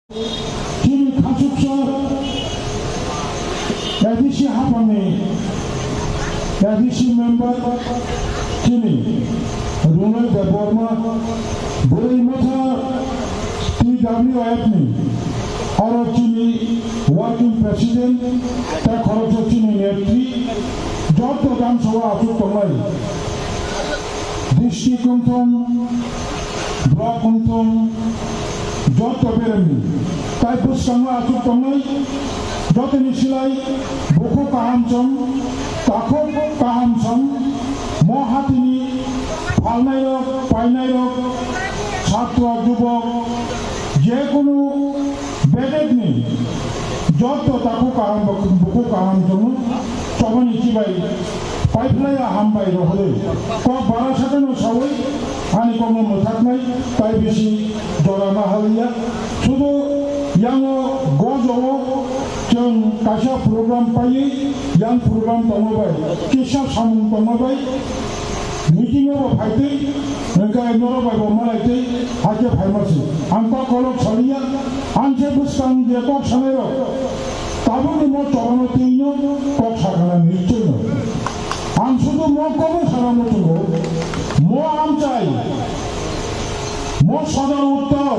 Kini Khachuksa ADC Hapani ADC member Kini Runal Deborma Burimata TWF ni Aro Kini working president Ta Khorocho Kini Netri Joto Dam Sawa Asu Tomai District Kuntum Block Kuntum Joto Beremi Tai Buskanga Asu Tomai Joto Nisilai Buku Kahamcham Tako Kahamcham Mohatini Palnairok Painairok Chhatro Jubok Jekunu Bedegni Joto Tako Kaham Buku Kahamcham Chobani Chibai Pipeline Hambai Rohde Ko Barasakano Sawai Ani Komo Mutaknai Tai Bisi Dorama Halia Sudo Yango Gozo Jeng Kasha program Payi Yang program Tomobai Kisha Samun Tomobai Meeting of Haiti Naka Nora by Malate Haja Pharmacy Anka Kolok Salia Anje Buskan Jacob Sanero Tabu Mo Toronto Tino Kok Sakana Nichuno Am Sudo Mo Komo Saramoto Mo Amchai Mo Sadar Uttar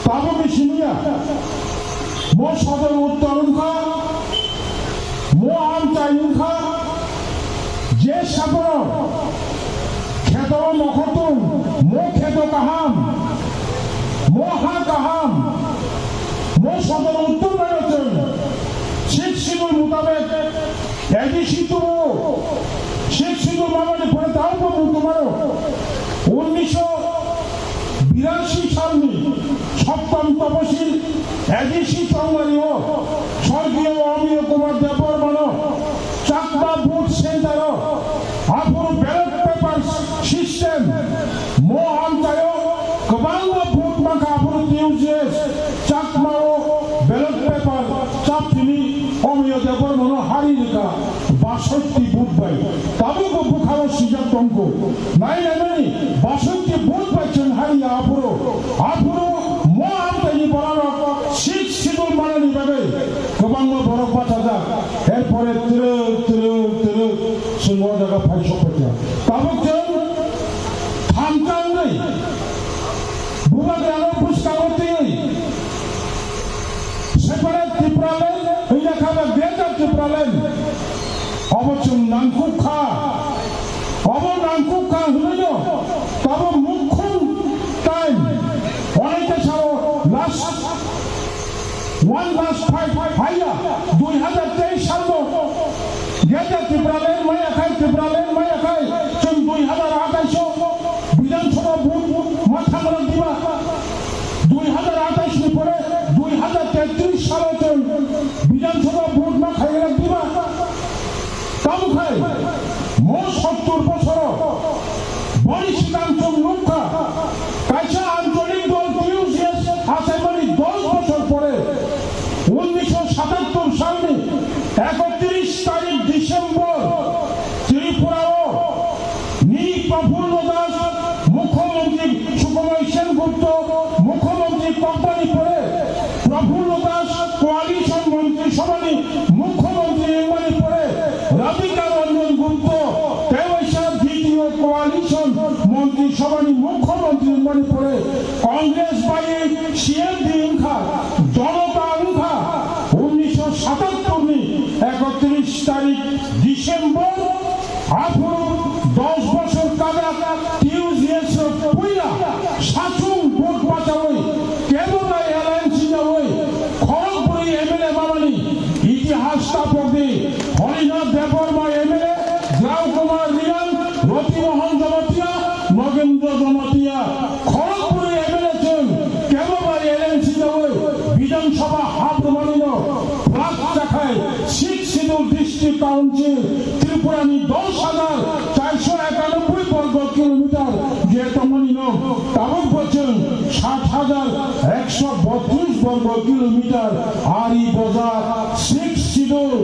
Tabu Mishinia Mo Sadar Uttarunka Mo Amchai Je Sabro Kheto Mokhotun Mo Kheto Kaham Mo Ha Kaham Mo Sadar Uttar Bayoten Sheikh Sidul Mutabek Edi Situbo Sheikh Sidul Mamani Pore Taupo Mutumaro 1982 সালে সপ্তম তপশিল ADC চৌমারিও স্বর্গীয় Amiya Kumar Debbarman Chakma booth centre আপুর ballot paper system Mohan চায় কবাঙ্গ booth মাখা আপুর নিউজেস চাকমাও ব্যালট পেপার চাপতিনি অমিয় দেববর্মন হারিলিকা 62 বুথ বাই তাবুকো বুখারো সিজার টঙ্ক নাই নাই 62 বুথ পাইছেন হারিয়া আপুরো মো আমতানি বলানো সিট সিদুল মানানি বাগে গোবাঙ্গ বড় পাতাজা এরপরে তিরে সিংহ জায়গা ফাইসো পেটা তাবুকজন থামকান নেই বুবা গ্রাম পুষ্কাবতী সেপারে ত্রিপুরালেন এই লেখাবা গ্রেটার ত্রিপুরালেন অবচন নাংকুখা হইল তবে মুখ্য টাইম অনেকে ছাড়ো লাস্ট 1+5 হাইয়া 2023 সাল গেছে ত্রিপুরালেন মায়া খাই চুন 2028 বিধানসভা ভোট মাথা মারা দিবা 2028 পরে 2033 সালে চুন বিধানসভা ভোট না খাইরা দিবা কাম খাই মো 70 বছর বরিষ্কাঞ্চল লুকা কাইসা আঞ্চলিক দল টিউসিএস আসাইমানি 10 বছর পরে 1977 সালে 31 তারিখ ডিসেম্বর ত্রিপুরাও প্রফুল্ল দাস মুখ্যমন্ত্রী সুকুমার সেনগুপ্ত মুখ্যমন্ত্রী কোম্পানি পরে প্রফুল্ল দাস কোয়ালিশন মন্ত্রী সভানি মুখ্যমন্ত্রী নির্মাণী পরে রাধিকা রঞ্জন গুপ্ত দ্বিতীয় কোয়ালিশন মন্ত্রী সভানি মুখ্যমন্ত্রী নির্মাণী পরে কংগ্রেস বাড়ি সিএমডি ইনখা জনতা ইনখা 1977 31 তারিখ ডিসেম্বর আপুর 10 বছর কাজা টিউজিএস পুইলা সাচুং ভোট বাঁচাওই কেবল এলায়েন্সি যাওই খড়গপুরি এমএলএ বাবানি ইতিহাস স্থাপকদি হরিনাথ দেববর্মা এমএলএ গ্রাম কুমার রিয়ান রতিমোহন জমাতিয়া নগেন্দ্র জমাতিয়া খড়গপুরি এমএলএ ছেন কেবল এলায়েন্সি যাওই বিধানসভা হাফ মানিল ব্লক শাখায় সিক্স শিডিউল ডিস্ট্রিক্ট কাউন্সিল ত্রিপুরানি 10,491 বর্গ কিলোমিটার যে তমানিল তাবক বলছেন 60,132 বর্গ কিলোমিটার আরি বাজার সিক্স শিডিউল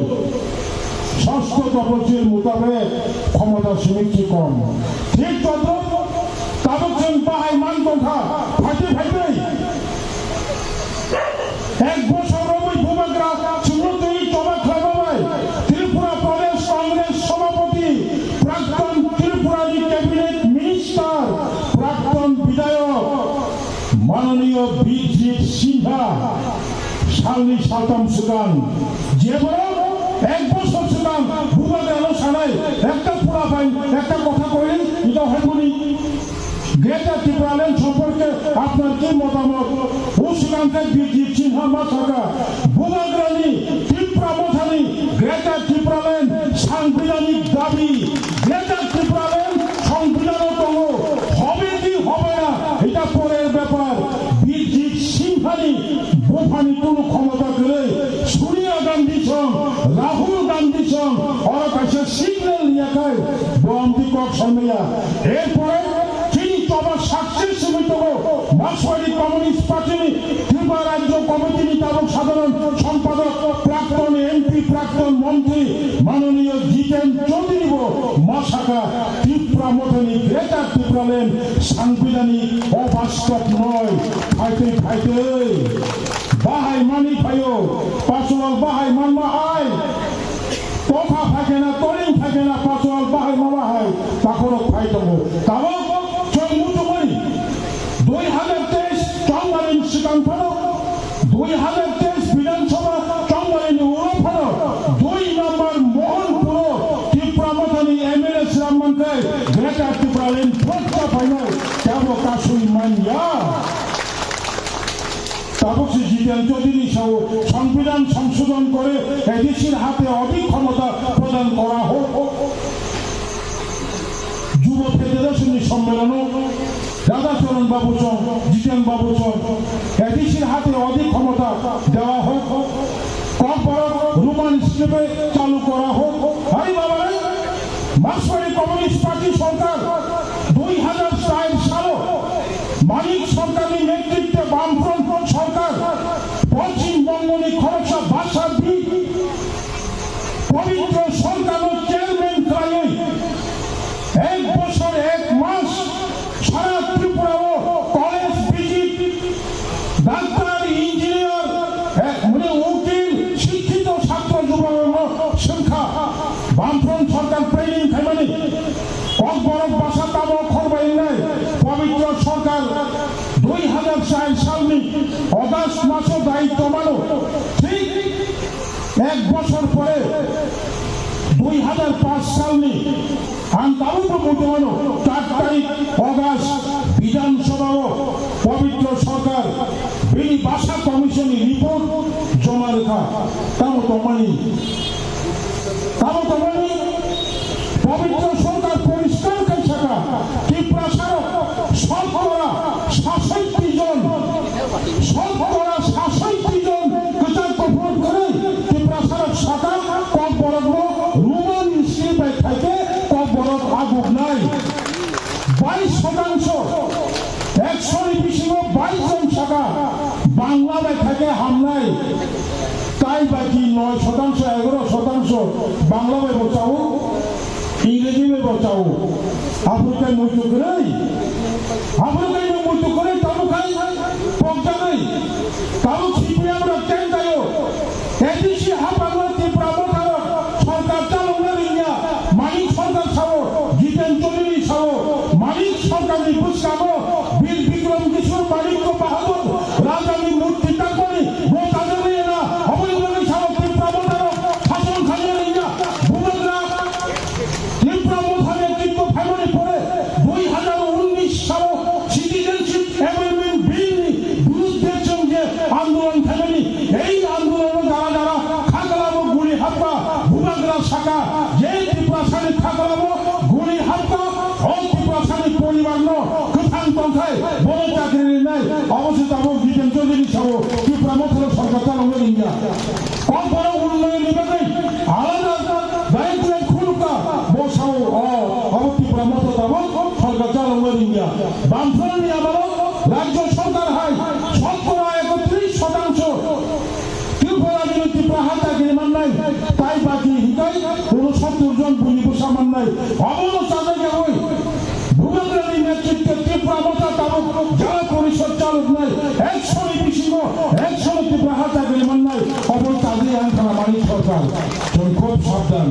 ষষ্ঠ তপশিল মোতাবেক ক্ষমতা সীমিত কম ঠিক তদ্রুপ তাবকজন বাহাই মান সংখ্যা 35 বীরজিৎ সিনহা শালনি সালতাম সুদান যে বড় 1 বছর সুদান ভূগোলের আলোচনায় একটা পুরা পাই একটা কথা কইলেন এটা হয়নি গ্রেটা টিপ্রাল্যান্ড সম্পর্কে আপনার কি মতামত ও সুদানকে বীরজিৎ সিনহা মাথাকা ভূগোলগ্রানী ত্রিপুরা মথানি গ্রেটা টিপ্রাল্যান্ড সাংবিধানিক দাবি গ্রেটা টিপ্রাল্যান্ড সংবিধানত হবে কি হবে না এটা পরের ব্যাপার বীরজিৎ সিনহানি বোফানি কোনো ক্ষমতা করে সোনিয়া গান্ধী সং রাহুল গান্ধী সং ওরা কাছে সিগন্যাল নিয়ে খায় বন্দি কক সন্ধ্যা এরপরে তিনি তোমার সাক্ষী সীমিত মার্কসবাদী কমিউনিস্ট পার্টি ত্রিপুরা রাজ্য কমিটি তাবক সাধারণ সম্পাদক প্রাক্তন এমপি প্রাক্তন মন্ত্রী মাননীয় জিতেন চৌধুরী মাসাকা ত্রিপুরা মতনি গ্রেটার ত্রিপুরাল্যান্ড সাংবিধানিক অবাস্তব নয় খাইতে খাইতে বাহাই মানি খাইও পাঁচওয়াল বাহাই মানমা হয় তোফা থাকে না তরিং থাকে না পাঁচওয়াল বাহাই মামা হয় তখনও খাই দেবো তাও চৌমুটো করি 2023 চৌমারিন সিকাং ফানো 2023 বিধানসভা চৌমারিন উড়ো ফানো 2 নম্বর মোহনপুর ত্রিপুরা মতনি এমএলএ শ্রীরামকে গ্রেটার ত্রিপুরাল্যান্ড প্রত্যা ফাইনাল কেবল কাশুই মানিয়া তাবকসি জিতেন চৌধুরী সহ সংবিধান সংশোধন করে এডিসির হাতে অধিক ক্ষমতা প্রদান করা হোক যুব ফেডারেশনের সম্মেলন রাধাচরণ বাবু চং জিতেন বাবু চং এডিসির হাতে অধিক ক্ষমতা দেওয়া হোক কর্পোরেট রোমান হিসেবে চালু করা হোক আরে বাবা মার্কসবাদী কমিউনিস্ট পার্টি সরকার 2004 সালে মানিক সরকারের নেতৃত্বে বামফ্রন্ট সরকার পশ্চিমবঙ্গের খরচা ভাষা পবিত্র সরকার চেয়ারম্যান ক্রায়ে 1 বছর 1 মাস সারা Tripura college visit doctor engineer মানে উকিল শিক্ষিত ছাত্র যুবক সংখ্যা বামফ্রন্ট সরকার ট্রেনিং খাইমানি কর্পোরেট ভাষা তাবো খরবাই নাই পবিত্র সরকার 2004 সালে অগাস্ট মাসে দায়িত্ব মানো ঠিক 1 বছর পরে 2005 সালে আন্তাবুক মুদ্রমানো 4 তারিখ অগাস্ট বিধানসভা পবিত্র সরকার বিনি ভাষা কমিশনের রিপোর্ট জমা রেখা তাও তোমানি পবিত্র সরকার পরিষ্কার করে থাকা ত্রিপুরা শতকরা 66 জন কৃতজ্ঞ ভোট করে ত্রিপুরা শাখা কম বড় রোমান হিসেবে থাকে কম বড় আগুন নাই 22% 120 জন শাখা বাংলায় থাকে হামলায় তাই বাকি 9% 11% বাংলায় বচাও ইংরেজি में बचाओ আফ্রিকায় মৃত্যু করে তাও খাই পঞ্চা নাই তাও ছিপে আমরা কেন যাইও এদিকে হাপানো ত্রিপুরা মথার সরকার চালনা নিয়া মানিক সরকার ছাড়ো জিতেন চৌধুরী ছাড়ো মানিক সরকার নিপুষ্কামো বীর বিক্রম কিশোর মানিক বাহাদুর রাজানী মূর্তি তাকনি মোতাজে না অবৈধ ছাড়ো ত্রিপুরা মথার শাসন খালিয়ে নিয়া ভূমগ্রা ত্রিপুরা মথার নেতৃত্ব ফেমনি পড়ে 2019 সালে সিটিজেনশিপ অ্যামেন্ডমেন্ট বিল বিরুদ্ধে যে আন্দোলন ফেমনি এই আন্দোলনে যারা খাগলাবো গুলি হাপ্পা ভূমগ্রা শাখা যে ত্রিপুরা সানি খাগলাবো গুলি হাপ্পা ও ত্রিপুরা সানি পরিবার ন কোথান পন্থায় বড় চাকরি নাই অবস্থিত আমার জিতেন চৌধুরী সহ ত্রিপুরা মথার সরকার চালানো ইন্ডিয়া কম বড় উন্নয়ন বিভাগে আলাদা দায়িত্ব খুলকা বসাও ত্রিপুরা মতো সরকার চালানো ইন্ডিয়া বামফ্রন্ট নিয়ে আবার রাজ্য সরকার হয় 31% ত্রিপুরা ত্রিপুরা হাতা গিরিমান নাই তাই বাকি হিতাই 69 জন পুলিশ সামান নাই অবলো চাঁদে হই ভূমগ্রামী নেতৃত্বে ত্রিপুরা মতো তাবক যারা পরিষদ চালক নাই 120 ত্রিপুরা হাতা গিরিমান নাই অবল চাঁদে আনখানা মানিক সরকার খুব সাবধান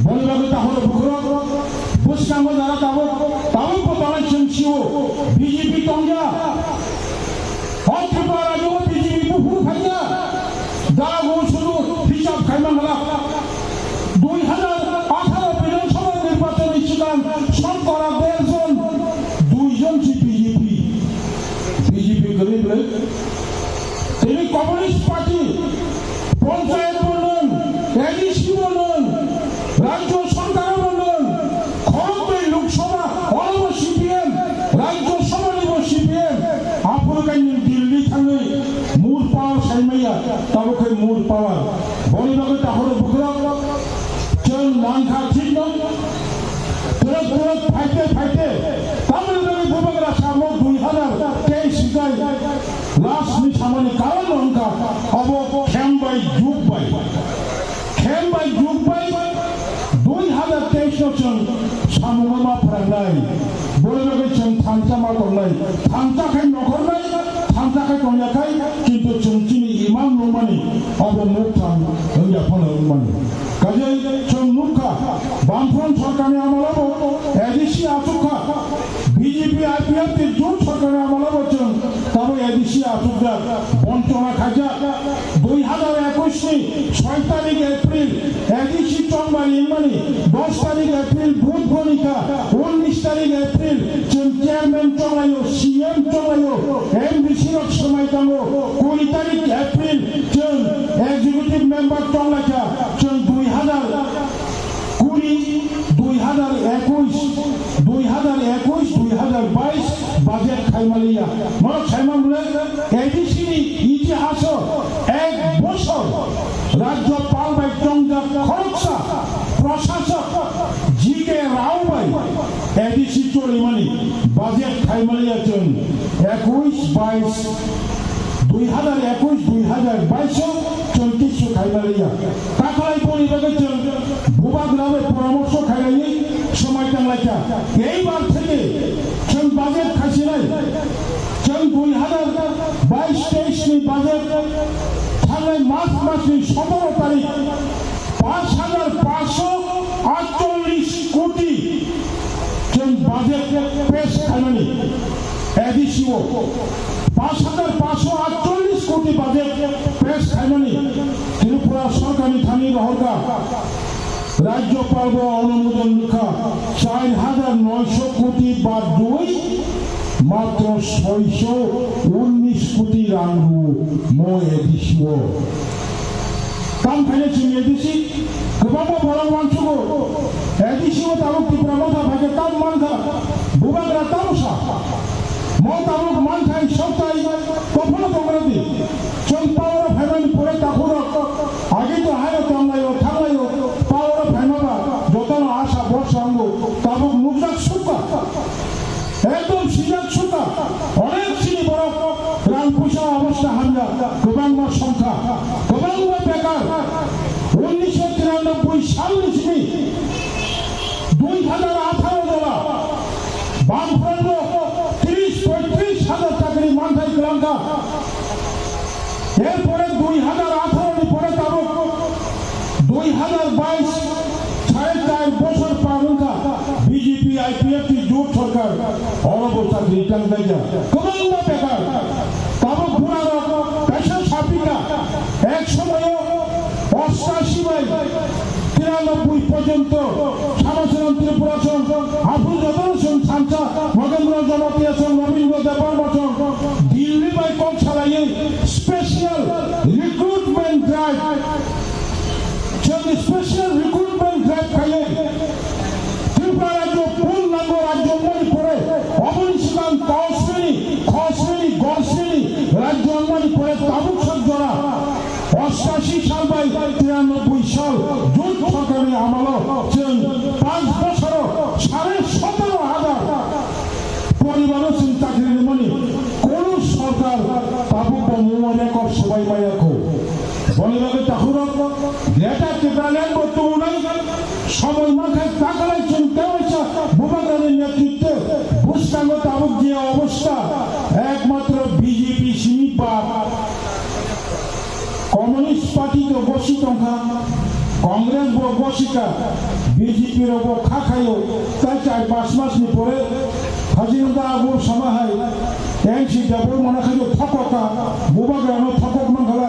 বলবে তাহলে বুকরক বুঝকাঙ্গ যারা তাবক তাবক বাড়াচ্ছেন সিও বিজেপি টঙ্গা ত্রিপুরা রাজ্য বিজেপি পুরো ভাইয়া দাগো শুধু হিসাব খাইমান হলা 2018 বিধানসভা নির্বাচনে ছিলেন শঙ্করা 1.5 জন 2 জন বিজেপি গরিবলে তিনি কমিউনিস্ট পার্টি পঞ্চায়েত বলুন এডিসি বলুন রাজ্য সরকার বলুন খড়গপুর লোকসভা অনব সিপিএম রাজ্য সভা নিব সিপিএম আফ্রিকান দিল্লি থাঙ্গে মূল পাওয়ার সাইমাইয়া তাবকে মূল পাওয়ার বলিবাগে তাহলে বুকরা চল মানখা ঠিক নয় তুরত ফাইতে তামিলনাড়ু বুবাগরা সামো 2023 সিগাই লাস্ট নি সামনে কারণ অঙ্কা অব খেমবাই যুগবাই 2023 চল সামুগমা ফরালাই বলিবাগে চল থানচামা করলাই থানচাখাই নখরলাই থানচাখাই কন্যাখাই কিন্তু চলচিনি ইমাম নোমানি অব মুখান হইয়া ফল মানি কাজে চল মুখা বামফ্রন্ট সরকারে আমলাবো এডিসি আতুখা বিজেপি আইপিএফ কে জোট সরকারে আমলাবো চল তবে এডিসি আতুখা বঞ্চনা খাজা 2021 নি 6 তারিখ এপ্রিল এডিসি চংবানি মানি 10 তারিখ এপ্রিল ভোট গণিকা 19 তারিখ এপ্রিল চল চেয়ারম্যান চলাইও সিএম চলাইও এমবিসি রক সময় দাঙ্গো 20 তারিখ এপ্রিল চল এক্সিকিউটিভ মেম্বার চলাইকা চল 2021-2022 বাজেট খাইমালিয়া মনে খাইমা বলে এডিসি ইতিহাস 1 বছর রাজ্যপাল বাই টংজা খরচা প্রশাসক জিকে রাও বাই এডিসি চলিমানি বাজেট খাইমালিয়া চল 2021-2022 চলতিশ খাইমালিয়া তাকাই পরিবাগে চল ভূবা গ্রামে পরামর্শ খাইলাই সময় টাংলাইকা এইবার থেকে চল বাজেট খাইছি নাই চল 2022-23 নি বাজেট থানায় মাসনি 17 তারিখ 5,548 কোটি চল বাজেট পেশ খাইমানি এডিসিও 5,548 কোটি বাজেট পেশ খাইমানি ত্রিপুরা সরকারি থানি রহকা রাজ্যপাল অনুমোদন লেখা 4,900 কোটি বাদ দুই মাত্র 619 কোটি রাঙ্গু মো এডিসিও কাম খাইছি এডিসি গোবাব বড় মানসুগো এডিসিও তালুক ত্রিপুরা মাথা ভাগে কাম মানখা বুবাগরা তামসা মো তালুক মানখাই সপ্তাহে কখনো কংগ্রেসি চল পাওয়ার ফ্যামিলি পরে তাকুর আগে তো হায় তংলাইও থাকলাইও পাওয়ার ফ্যামিলা যতন আশা বর্ষাঙ্গ তাবুক মুখজাক সুকা একদম সিজাক সুকা অনেক চিনি বড় রান পুষা অবস্থা হামলা গোবাঙ্গ সংখ্যা গোবাঙ্গ বেকার 1993 সাল নিচমি 2018 ডলার বামফ্রন্ট 30-35 হাজার চাকরি মানথাই লঙ্কা এরপরে 2018 পরে তাবুক 2022 4.5 বছর পারুকা বিজেপি আইপিএফ কি জোট সরকার অরব চাকরি টাঙ্গাইয়া গোবাঙ্গ বেকার তাবুক পুরার পেশা ছাপিকা এক সময় 88-93 পর্যন্ত সামসন ত্রিপুরা সং আফুল যদন থানচা মগেন্দ্র জনপ্রিয় সং রবীন্দ্র দেবর বচন দিল্লি বাই কম চালাইয়ে special recruitment drive special recruitment drive খাইয়ে ত্রিপুরা রাজ্য পূর্ণাঙ্গ রাজ্য মণিপুরে অবনিশিকান কশ্রেণী খশ্রেণী গশ্রেণী রাজ্য মণিপুরে তাবুক সজ্জরা 88 সাল বাই 93 সাল জোট সরকারি আমল 5 বছর 17,500 পরিবার চাকরি মনি কোন সরকার তাবুক মনে কর সবাই মায়াকো বলিবাগে তাহুর গ্রেটার ত্রিপুরাল্যান্ড বর্তমানে সময় মাথায় তাকালাই চিন্তা হয়েছে বুবাগানের নেতৃত্বে বুঝতাঙ্গ তাবুক যে অবস্থা একমাত্র বিজেপি সিমিপা কমিউনিস্ট পার্টি তো বসি টঙ্কা কংগ্রেস বসিকা বিজেপির খা খাইও তাই 4-5 মাস পরে স্বাধীনতা আগর সামাহাই এনসি ডাবল মানাখালি থকা বুবাগ্রানো থকক মানখালা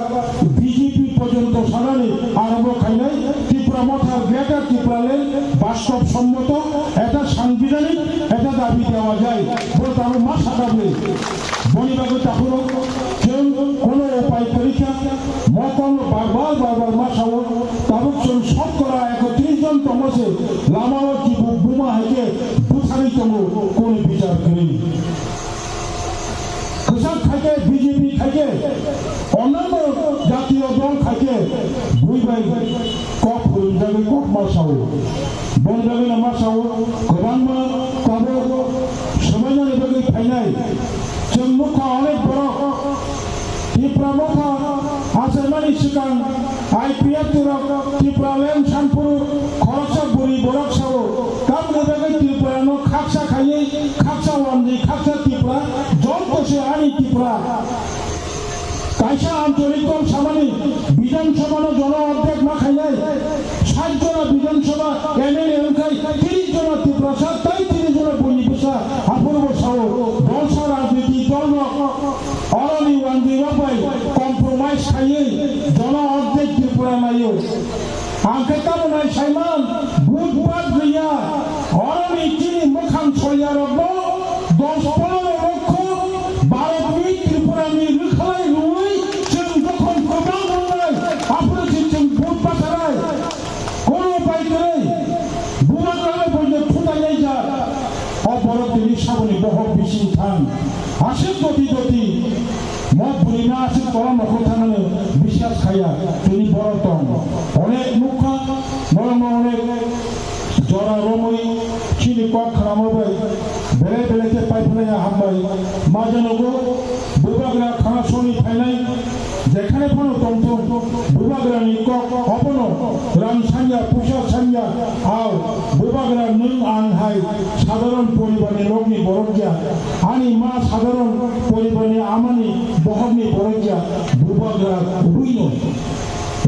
বিজেপি পর্যন্ত সানানি আরম্ভ খাইনাই ত্রিপুরা মথার গ্রেটার ত্রিপুরালেন বাস্তবসম্মত এটা সাংবিধানিক এটা দাবি দেওয়া যায় বলতে আমি মা সাকাবে বনিবাগে তাহলে কেউ কোনো উপায় পরীক্ষা মতন বারবার মাসাও তাবুক শতকরা 31 জন তমসে লামাও জীবু বুমা হেকে বুথারি তম কোন বিচার করি কৃষক থাকে বিজেপি থাকে অন্যান্য জাতীয় দল থাকে বুইবাই কক হইজাগে কক মাসাও বনজাগে না মাসাও গোবাং মা তাবো সমাজের বাগে ফাইনাই जों मुखा अनेक बरक ত্রিপুরা মথা आसामानि सिगां आईपीएफ तुरक त्रिपुरा लेन सानपुर खरसा बुरी बरक सावो गामनि बागै त्रिपुरानो खाकसा खायै खाकसा वानजि खाकसा त्रिपुरा जन कोसे आनि त्रिपुरा कायसा आंचलिक दल सामानि विधानसभानो जन अध्यक्ष मा खायनाय 60 जना विधानसभा एमएलए ओंखाय 30 जना त्रिपुरा सा 30 जना बनि बिसा हाफुरबो सावो दलसा राजनीति दलनो अरनि वानजि बाय कम्प्रोमाइज खायै जन अध्यक्ष त्रिपुरा नायो आंखे ताबनाय साइमान बुधबार गैया अरनि चिनि मोखां सयारबो 10-15 लक्ष भारतनि त्रिपुरानि रोखाय रुई जों दखल गोबां मोननाय आफोरजों बुधबार थानाय কোনো উপায় করে বুমাগ্রামে বইলে ফুটাইনাই যা অবরতিনি সাবনি বহর বিসি থান আসে গতি মত বুলিনা আসে কলম নখর থানানে বিশ্বাস খাইয়া তিনি বড়তন অনেক মুখা নরম অনেক জরা রমই চিনি কক খারামবাই বেলে বেলেতে পাইফুনাইয়া হামবাই মাজানগো বুবাগ্রা খানাসনি ফাইনাই যেখানে কোনো তন্ত্র বুবাগ্রানি কক অপন রাম সাঞ্জা পুষা সাঞ্জা আও বুবাগ্রা নং আনহাই সাধারণ পরিবারে লোকনি বরজ্ঞা আনি মা সাধারণ পরিবারে আমানি বহগনি বরজ্ঞা বুবাগ্রা রুইন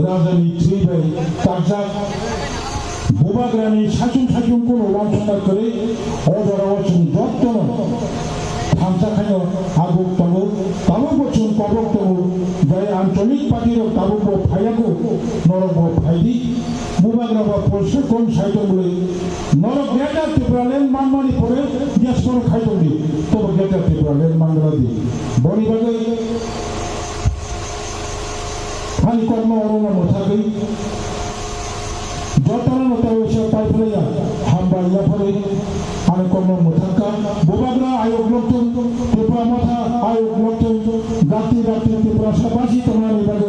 রাজধানী থ্রিবাই তাকজাক বুবাগ্রানি সাচুন কোনো লাঞ্ছনা করে অজরা অচুন যত্ন थामसाखायो आगुक तंगो ताबो बचन कबक तंगो जाय आंचलिक पार्टीर ताबो फायाको नरक फायदि बुबाग्राबा पलसे कोन साइटोले नरक गेटा त्रिपुरालेन मानमानि परे यासकोन खाइतोलि तब गेटा त्रिपुरालेन मानग्रादि बनि बागै खालि कर्म अरना मथागै जतन नतावसे पाइफुलाया हामबा याफरे आरो कर्म मथाका बुबाग्रा आयोग लोकतन ত্রিপুরা মথা आयोग लोकतन गाति त्रिपुरा सबासि तंगनानि बागै